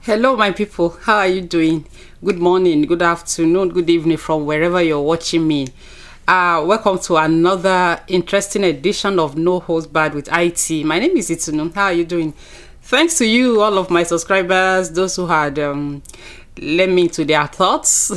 Hello, my people. How are you doing? Good morning, good afternoon, good evening from wherever you're watching me. Welcome to another interesting edition of No Holds Barred with IT. My name is Itunu. How are you doing? Thanks to you, all of my subscribers, those who had let me into their thoughts.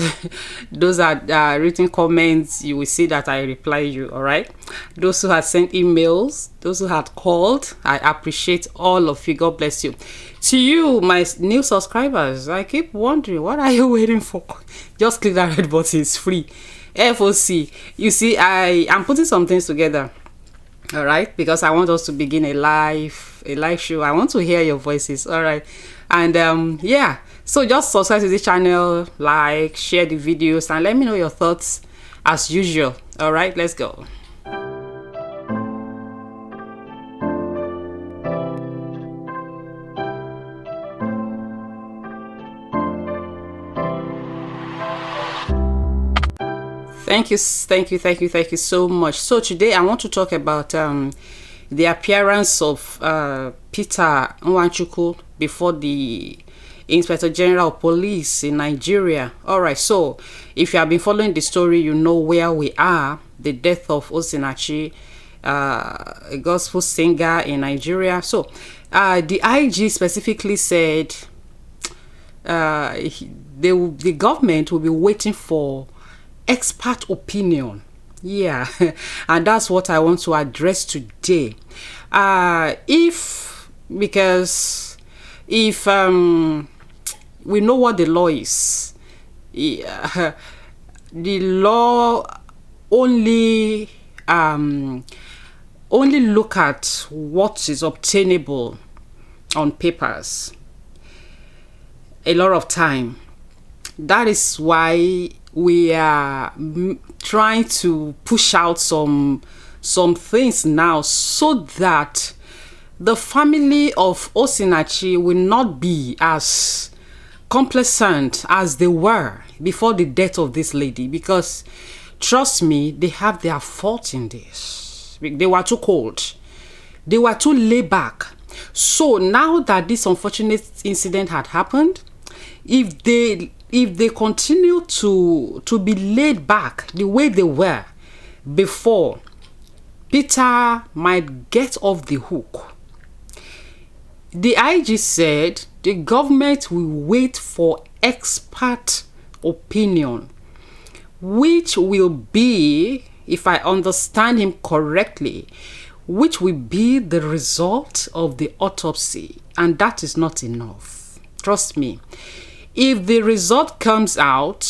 Those are written comments, you will see that I reply you. All right, those who had sent emails, those who had called, I appreciate all of you. God bless you. To you, my new subscribers, I keep wondering, what are you waiting for? Just click that red button. It's free. FOC. You see, I am putting some things together, all right, because I want us to begin a live show. I want to hear your voices. All right, and yeah, so just subscribe to this channel, like, share the videos, and let me know your thoughts as usual. All right, let's go. Thank you so much. So today I want to talk about the appearance of Peternwanchukwu before the Inspector General of Police in Nigeria. All right, so if you have been following the story, you know where we are. The death of Osinachi, a gospel singer in Nigeria. So the IG specifically said the government will be waiting for expert opinion. Yeah, and that's what I want to address today. If we know what the law is, the law only look at what is obtainable on papers a lot of time. That is why we are trying to push out some things now, so that the family of Osinachi will not be as complacent as they were before the death of this lady, because trust me, they have their fault in this. They were too cold, they were too laid back. So now that this unfortunate incident had happened, if they continue to be laid back the way they were before, Peter might get off the hook. The IG said the government will wait for expert opinion, which will be, if I understand him correctly, which will be the result of the autopsy, and that is not enough. Trust me. If the result comes out,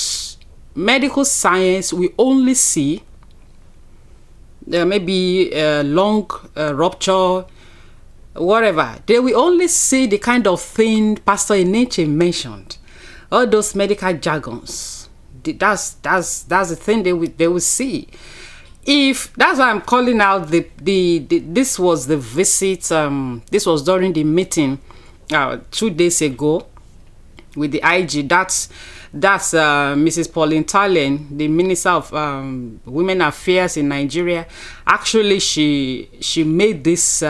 medical science will only see maybe a lung rupture, whatever. They will only see the kind of thing Pastor Eneche mentioned. All those medical jargons. That's the thing they will see. If that's why I'm calling out this was the visit. This was during the meeting 2 days ago with the IG. That's Mrs. paulinetallen, the Minister of Women Affairs in Nigeria. Actually, she made this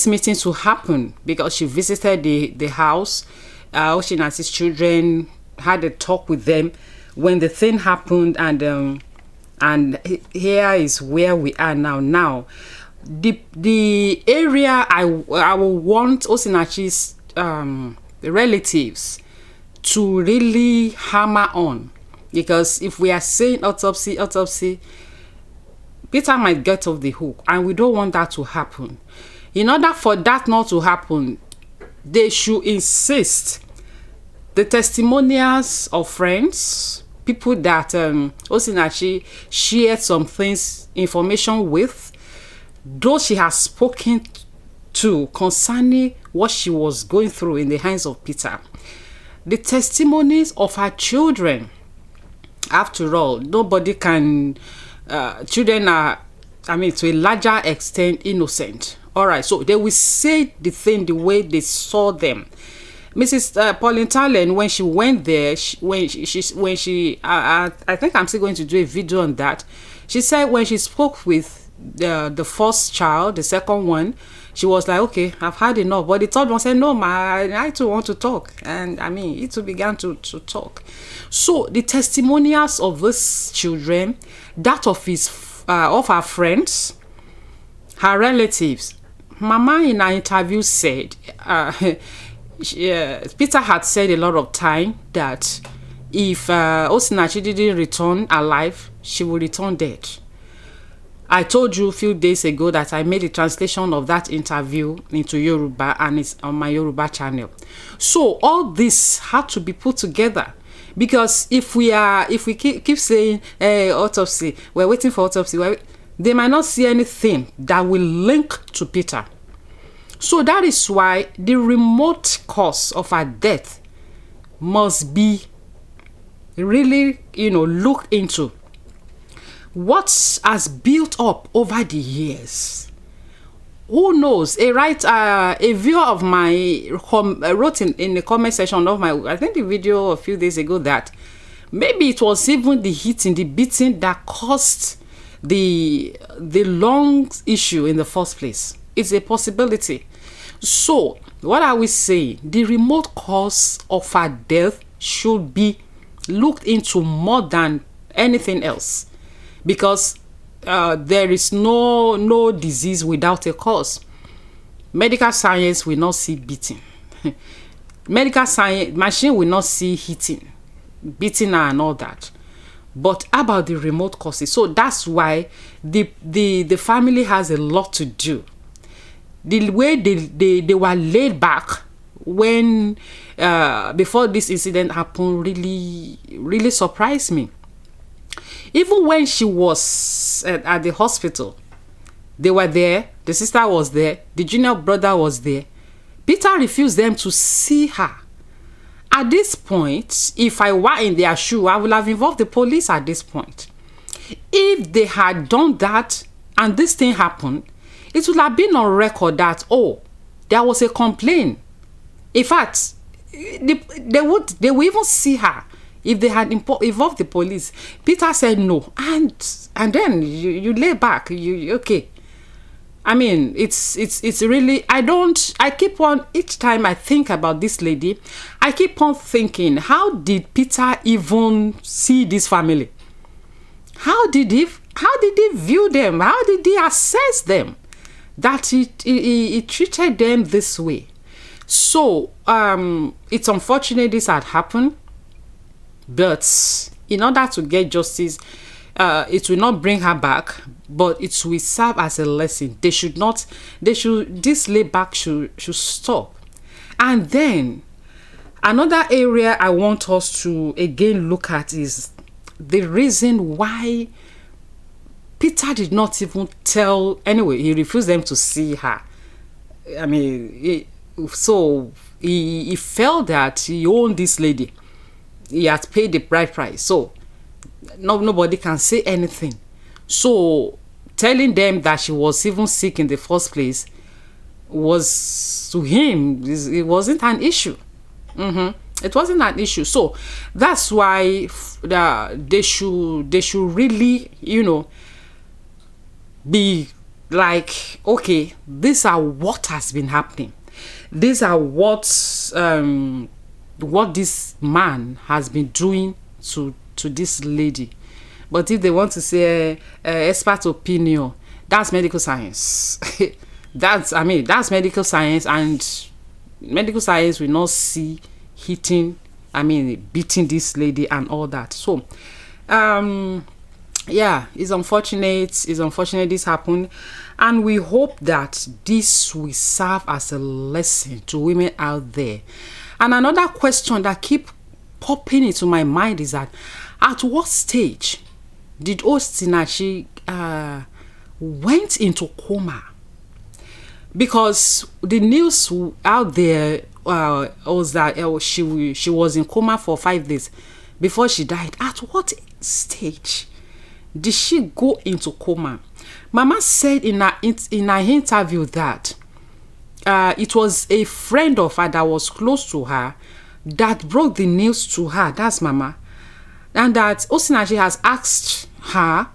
meeting to happen because she visited the house. Osinachi's children, had a talk with them when the thing happened, and here is where we are now. The area I will want Osinachi's relatives to really hammer on, because if we are saying autopsy, Peter might get off the hook, and we don't want that to happen. In order for that not to happen, they should insist the testimonials of friends, people that Osinachi shared some things, information with, those she has spoken to concerning what she was going through in the hands of Peter. The testimonies of her children. After all, nobody can, children are, to a larger extent, innocent. All right, so they will say the thing the way they saw them. Mrs. paulinetallen, when she went there, I think I'm still going to do a video on that. She said when she spoke with the first child, the second one, she was like, okay, I've had enough. But the third one said, no, ma, I too want to talk. And I mean, it too began to talk. So the testimonials of these children, that of of her friends, her relatives. Mama in her interview said, Peter had said a lot of time that if Osinachi didn't return alive, she would return dead. I told you a few days ago that I made a translation of that interview into Yoruba, and it's on my Yoruba channel. So all this had to be put together, because if we keep saying autopsy, we're waiting for autopsy, they might not see anything that will link to Peter. So that is why the remote cause of her death must be really, looked into. What has built up over the years? Who knows? A viewer of my wrote in the comment section of my, I think the video a few days ago, that maybe it was even the hitting, the beating that caused the lung issue in the first place. It's a possibility. So what are we saying? The remote cause of her death should be looked into more than anything else, because there is no disease without a cause. Medical science will not see beating. Medical science machine will not see hitting, beating her and all that. But about the remote causes, so that's why the family has a lot to do. The way they were laid back when before this incident happened really surprised me. Even when she was at the hospital, they were there. The sister was there. The junior brother was there. Peter refused them to see her. At this point, if I were in their shoe, I would have involved the police at this point. If they had done that and this thing happened, it would have been on record that, oh, there was a complaint. In fact, they would even see her if they had involved the police. Peter said no, and then you lay back. You okay? I mean, it's really, I keep on, each time I think about this lady, I keep on thinking, how did Peter even see this family? How did he view them? How did he assess them? That he treated them this way. So it's unfortunate this had happened, but in order to get justice, it will not bring her back, but it will serve as a lesson. This layback should stop. And then another area I want us to again look at is the reason why Peter did not even tell. Anyway, he refused them to see her. I mean, he felt that he owned this lady. He had paid the bride price, so nobody can say anything. So telling them that she was even sick in the first place was, to him, it wasn't an issue. It wasn't an issue. So that's why they should really, be like, okay, these are what has been happening. These are what this man has been doing to this lady. But if they want to say expert opinion, that's medical science. that's medical science, and medical science will not see beating this lady and all that. So yeah, it's unfortunate this happened, and we hope that this will serve as a lesson to women out there. And another question that keep popping into my mind is that, at what stage did Osinachi went into coma? Because the news out there was that she was in coma for 5 days before she died. At what stage did she go into coma? Mama said in her interview that it was a friend of her that was close to her that broke the news to her. That's Mama. And that Osinachi has asked her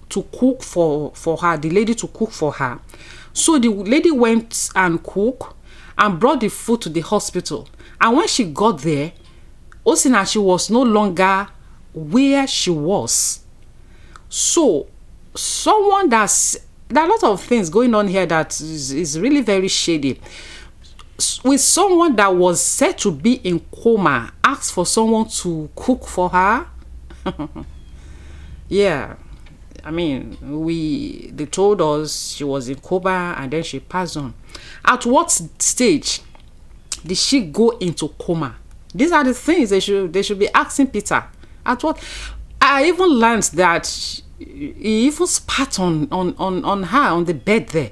to cook for her, the lady to cook for her. So the lady went and cooked and brought the food to the hospital. And when she got there, Osinachi was no longer where she was. So someone there are a lot of things going on here that is really very shady. With someone that was said to be in coma, asked for someone to cook for her. Yeah, I mean, they told us she was in coma and then she passed on. At what stage did she go into coma? These are the things they should be asking Peter. At what? I even learned that he even spat on her on the bed there.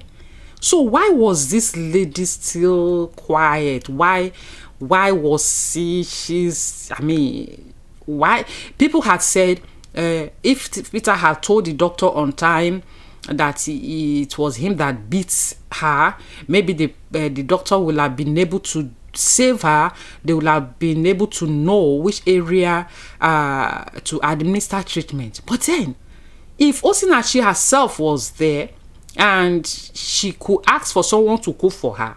So why was this lady still quiet? Why was she's, I mean, why? People had said if Peter had told the doctor on time that it was him that beat her, maybe the doctor will have been able to save her. They will have been able to know which area to administer treatment. But then, if Osinachi herself was there and she could ask for someone to cook for her,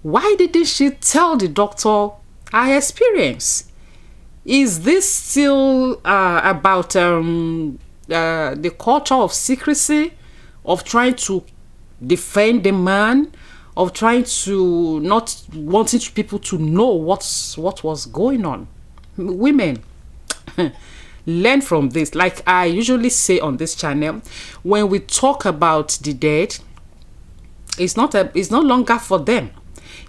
why didn't she tell the doctor her experience? Is this still about the culture of secrecy, of trying to defend the man, of trying to not wanting people to know what was going on? Women, learn from this. Like I usually say on this channel, when we talk about the dead, it's no longer for them.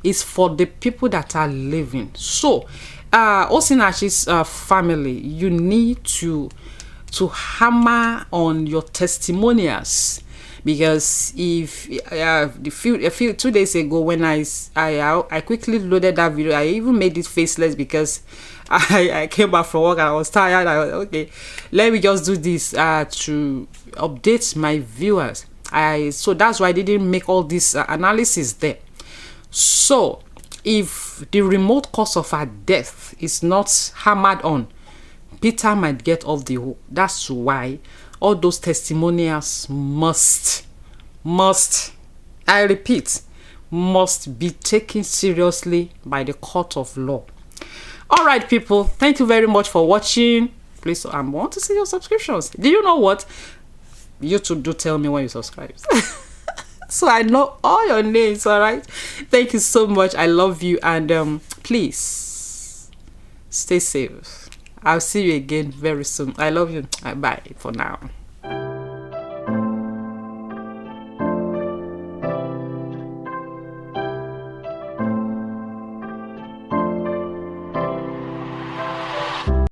It's for the people that are living. So Osinachi's family, you need to hammer on your testimonials, because if a few 2 days ago when I quickly loaded that video, I even made it faceless because I came back from work and I was tired. I was okay, let me just do this to update my viewers. So that's why I didn't make all this analysis there. So if the remote cause of her death is not hammered on, Peter might get off the hook. That's why all those testimonials must, I repeat, must be taken seriously by the court of law. All right, people, thank you very much for watching. Please, I want to see your subscriptions. Do you know what? YouTube do tell me when you subscribe. So I know all your names. All right, thank you so much. I love you, and please stay safe. I'll see you again very soon. I love you. Bye for now.